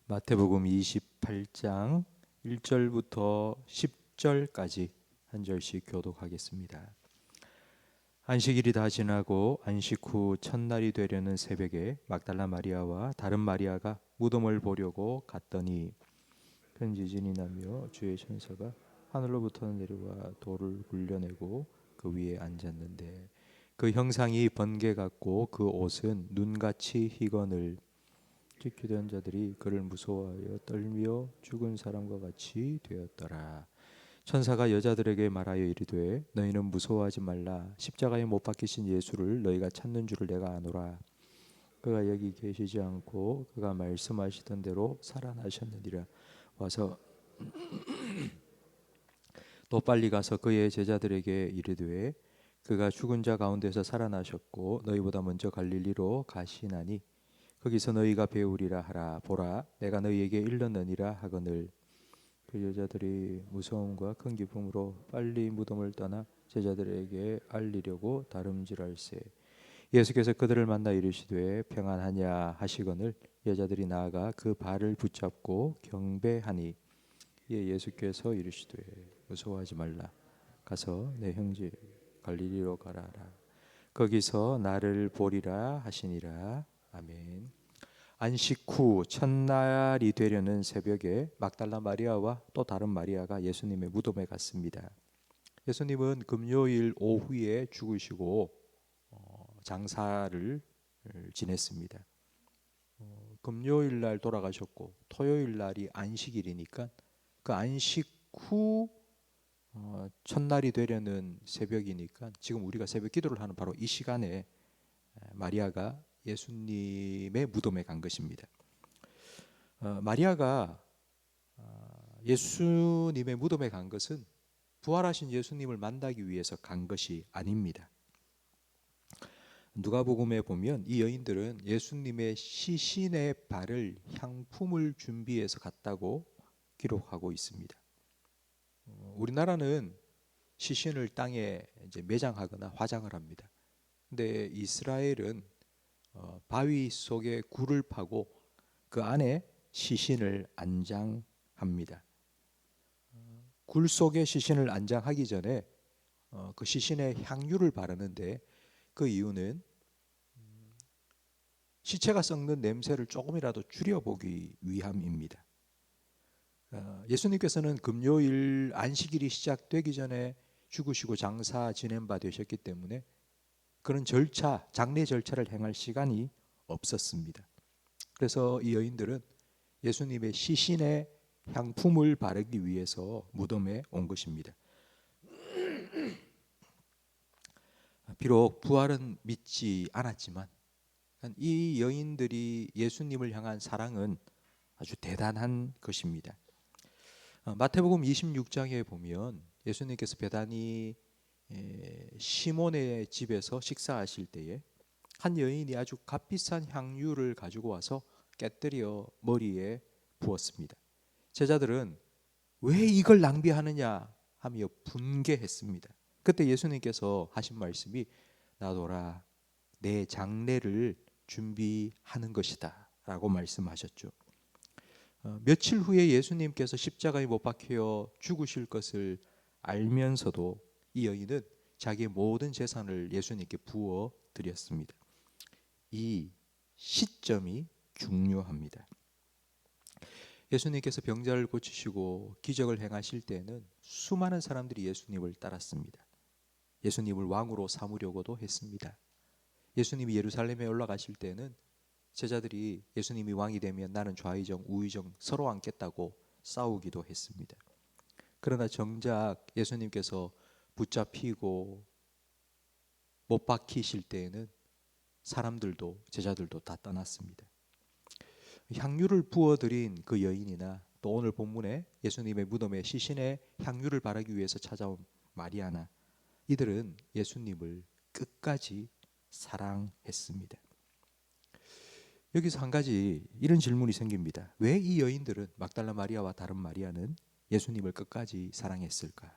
마태복음 28장 1절부터 10절까지 한 절씩 교독하겠습니다. 안식일이 다 지나고 안식 후 첫날이 되려는 새벽에 막달라 마리아와 다른 마리아가 무덤을 보려고 갔더니 큰 지진이 나며 주의 천사가 하늘로부터 내려와 돌을 굴려내고 그 위에 앉았는데 그 형상이 번개 같고 그 옷은 눈같이 희건을 지키던 자들이 그를 무서워하여 떨며 죽은 사람과 같이 되었더라. 천사가 여자들에게 말하여 이르되 너희는 무서워하지 말라. 십자가에 못 박히신 예수를 너희가 찾는 줄을 내가 아노라. 그가 여기 계시지 않고 그가 말씀하시던 대로 살아나셨느니라. 와서 또 빨리 가서 그의 제자들에게 이르되 그가 죽은 자 가운데서 살아나셨고 너희보다 먼저 갈릴리로 가시나니 거기서 너희가 배우리라 하라. 보라 내가 너희에게 일렀느니라 하거늘. 그 여자들이 무서움과 큰 기쁨으로 빨리 무덤을 떠나 제자들에게 알리려고 다름질할세. 예수께서 그들을 만나 이르시되 평안하냐 하시거늘 여자들이 나아가 그 발을 붙잡고 경배하니 이에 예수께서 이르시되 무서워하지 말라. 가서 내 형제 갈릴리로 가라라. 거기서 나를 보리라 하시니라. 아멘. 안식 후 첫날이 되려는 새벽에 막달라 마리아와 또 다른 마리아가 예수님의 무덤에 갔습니다. 예수님은 금요일 오후에 죽으시고 장사를 지냈습니다. 금요일 날 돌아가셨고 토요일 날이 안식일이니까 그 안식 후 첫날이 되려는 새벽이니까 지금 우리가 새벽 기도를 하는 바로 이 시간에 마리아가 예수님의 무덤에 간 것입니다. 마리아가 예수님의 무덤에 간 것은 부활하신 예수님을 만나기 위해서 간 것이 아닙니다. 누가복음에 보면 이 여인들은 예수님의 시신의 발을 향품을 준비해서 갔다고 기록하고 있습니다. 우리나라는 시신을 땅에 이제 매장하거나 화장을 합니다. 근데 이스라엘은 바위 속에 굴을 파고 그 안에 시신을 안장합니다. 굴 속에 시신을 안장하기 전에 그 시신에 향유를 바르는데 그 이유는 시체가 썩는 냄새를 조금이라도 줄여보기 위함입니다. 예수님께서는 금요일 안식일이 시작되기 전에 죽으시고 장사 지낸 바 되셨기 때문에 그런 절차, 장례 절차를 행할 시간이 없었습니다. 그래서 이 여인들은 예수님의 시신에 향품을 바르기 위해서 무덤에 온 것입니다. 비록 부활은 믿지 않았지만 이 여인들이 예수님을 향한 사랑은 아주 대단한 것입니다. 마태복음 26장에 보면 예수님께서 베다니 시몬의 집에서 식사하실 때에 한 여인이 아주 값비싼 향유를 가지고 와서 깨뜨려 머리에 부었습니다. 제자들은 왜 이걸 낭비하느냐 하며 분개했습니다. 그때 예수님께서 하신 말씀이 나도라 내 장례를 준비하는 것이다 라고 말씀하셨죠. 며칠 후에 예수님께서 십자가에 못 박혀 죽으실 것을 알면서도 이 여인은 자기의 모든 재산을 예수님께 부어 드렸습니다. 이 시점이 중요합니다. 예수님께서 병자를 고치시고 기적을 행하실 때에는 수많은 사람들이 예수님을 따랐습니다. 예수님을 왕으로 삼으려고도 했습니다. 예수님이 예루살렘에 올라가실 때는 제자들이 예수님이 왕이 되면 나는 좌의정 우의정 서로 앉겠다고 싸우기도 했습니다. 그러나 정작 예수님께서 붙잡히고 못 박히실 때에는 사람들도 제자들도 다 떠났습니다. 향유를 부어드린 그 여인이나 또 오늘 본문에 예수님의 무덤에 시신에 향유를 바르기 위해서 찾아온 마리아나 이들은 예수님을 끝까지 사랑했습니다. 여기서 한 가지 이런 질문이 생깁니다. 왜 이 여인들은 막달라 마리아와 다른 마리아는 예수님을 끝까지 사랑했을까?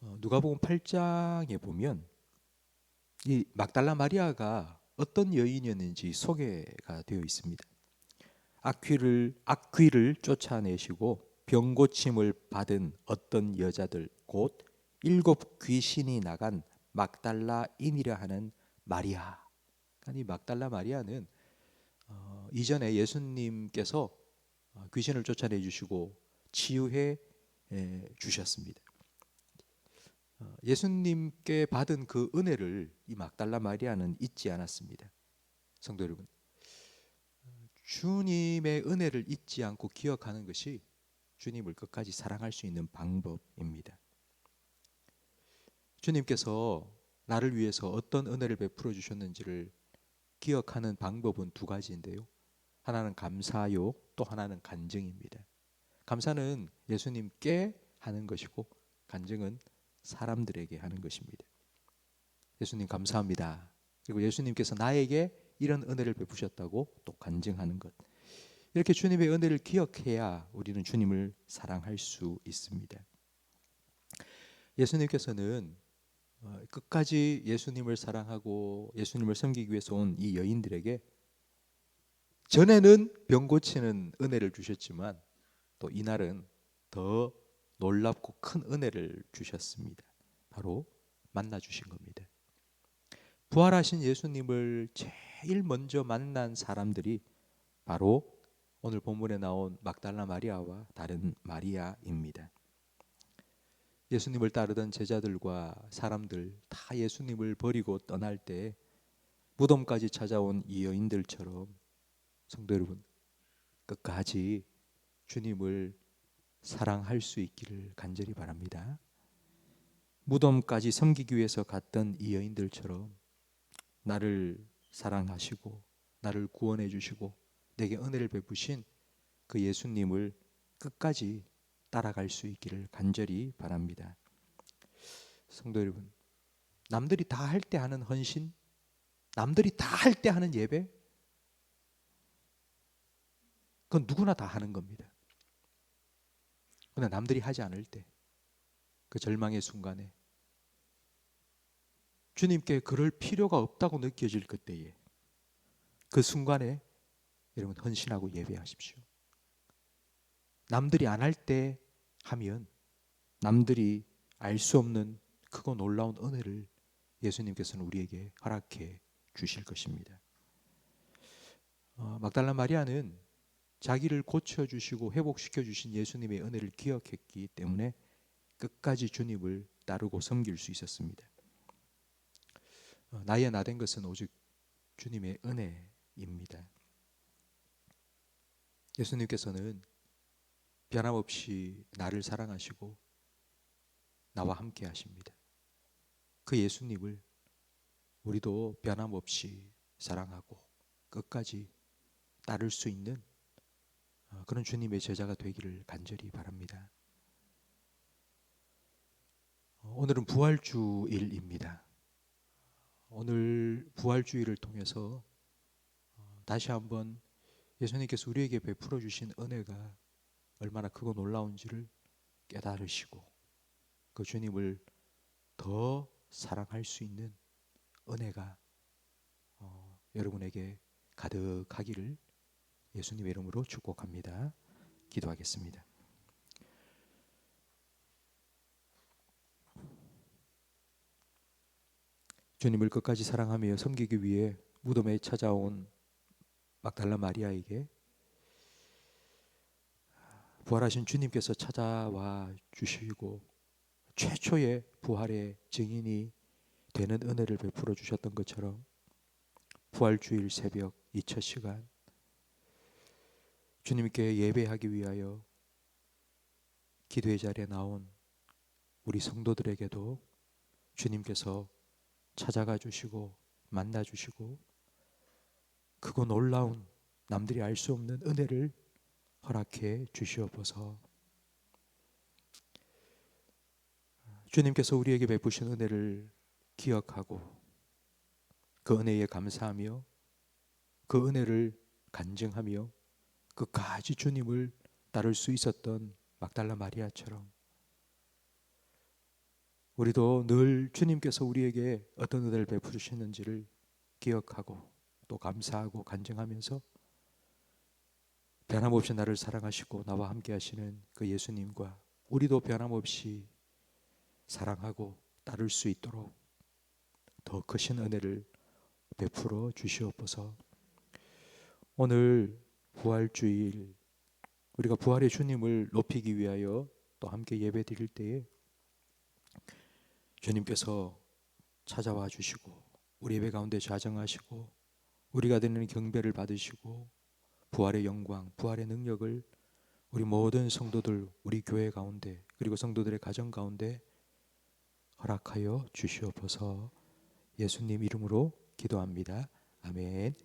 누가복음 8장에 보면 이 막달라 마리아가 어떤 여인이었는지 소개가 되어 있습니다. 악귀를 쫓아내시고 병 고침을 받은 어떤 여자들 곧 7 귀신이 나간 막달라인이라 하는 마리아. 이 막달라 마리아는 이전에 예수님께서 귀신을 쫓아내 주시고 치유해 주셨습니다. 예수님께 받은 그 은혜를 이 막달라 마리아는 잊지 않았습니다. 성도 여러분, 주님의 은혜를 잊지 않고 기억하는 것이 주님을 끝까지 사랑할 수 있는 방법입니다. 주님께서 나를 위해서 어떤 은혜를 베풀어 주셨는지를 기억하는 방법은 2가지인데요. 하나는 감사요, 또 하나는 간증입니다. 감사는 예수님께 하는 것이고 간증은 사람들에게 하는 것입니다. 예수님 감사합니다. 그리고 예수님께서 나에게 이런 은혜를 베푸셨다고 또 간증하는 것. 이렇게 주님의 은혜를 기억해야 우리는 주님을 사랑할 수 있습니다. 예수님께서는 끝까지 예수님을 사랑하고 예수님을 섬기기 위해서 온 이 여인들에게 전에는 병 고치는 은혜를 주셨지만 또 이날은 더 놀랍고 큰 은혜를 주셨습니다. 바로 만나 주신 겁니다. 부활하신 예수님을 제일 먼저 만난 사람들이 바로 오늘 본문에 나온 막달라 마리아와 다른 마리아입니다. 예수님을 따르던 제자들과 사람들 다 예수님을 버리고 떠날 때 무덤까지 찾아온 이 여인들처럼 성도 여러분, 끝까지 주님을 사랑할 수 있기를 간절히 바랍니다. 무덤까지 섬기기 위해서 갔던 이 여인들처럼 나를 사랑하시고 나를 구원해 주시고 내게 은혜를 베푸신 그 예수님을 끝까지 따라갈 수 있기를 간절히 바랍니다. 성도 여러분, 남들이 다 할 때 하는 헌신, 남들이 다 할 때 하는 예배, 그건 누구나 다 하는 겁니다. 그러나 남들이 하지 않을 때, 그 절망의 순간에 주님께 그럴 필요가 없다고 느껴질 그때에, 그 순간에 여러분 헌신하고 예배하십시오. 남들이 안 할 때 하면 남들이 알 수 없는 크고 놀라운 은혜를 예수님께서는 우리에게 허락해 주실 것입니다. 막달라 마리아는 자기를 고쳐주시고 회복시켜 주신 예수님의 은혜를 기억했기 때문에 끝까지 주님을 따르고 섬길 수 있었습니다. 나의 나된 것은 오직 주님의 은혜입니다. 예수님께서는 변함없이 나를 사랑하시고 나와 함께 하십니다. 그 예수님을 우리도 변함없이 사랑하고 끝까지 따를 수 있는 그런 주님의 제자가 되기를 간절히 바랍니다. 오늘은 부활주일입니다. 오늘 부활주일을 통해서 다시 한번 예수님께서 우리에게 베풀어 주신 은혜가 얼마나 크고 놀라운지를 깨달으시고 그 주님을 더 사랑할 수 있는 은혜가 여러분에게 가득하기를 예수님의 이름으로 축복합니다. 기도하겠습니다. 주님을 끝까지 사랑하며 섬기기 위해 무덤에 찾아온 막달라 마리아에게 부활하신 주님께서 찾아와 주시고 최초의 부활의 증인이 되는 은혜를 베풀어 주셨던 것처럼 부활주일 새벽 이 첫 시간 주님께 예배하기 위하여 기도의 자리에 나온 우리 성도들에게도 주님께서 찾아가 주시고 만나 주시고 크고 놀라운 남들이 알 수 없는 은혜를 허락해 주시옵소서. 주님께서 우리에게 베푸신 은혜를 기억하고 그 은혜에 감사하며 그 은혜를 간증하며 끝까지 주님을 따를 수 있었던 막달라 마리아처럼 우리도 늘 주님께서 우리에게 어떤 은혜를 베푸시는지를 기억하고 또 감사하고 간증하면서 변함없이 나를 사랑하시고 나와 함께 하시는 그 예수님과 우리도 변함없이 사랑하고 따를 수 있도록 더 크신 은혜를 베풀어 주시옵소서. 오늘 부활주일 우리가 부활의 주님을 높이기 위하여 또 함께 예배 드릴 때에 주님께서 찾아와 주시고 우리 예배 가운데 좌정하시고 우리가 드리는 경배를 받으시고 부활의 영광, 부활의 능력을 우리 모든 성도들, 우리 교회 가운데 그리고 성도들의 가정 가운데 허락하여 주시옵소서. 예수님 이름으로 기도합니다. 아멘.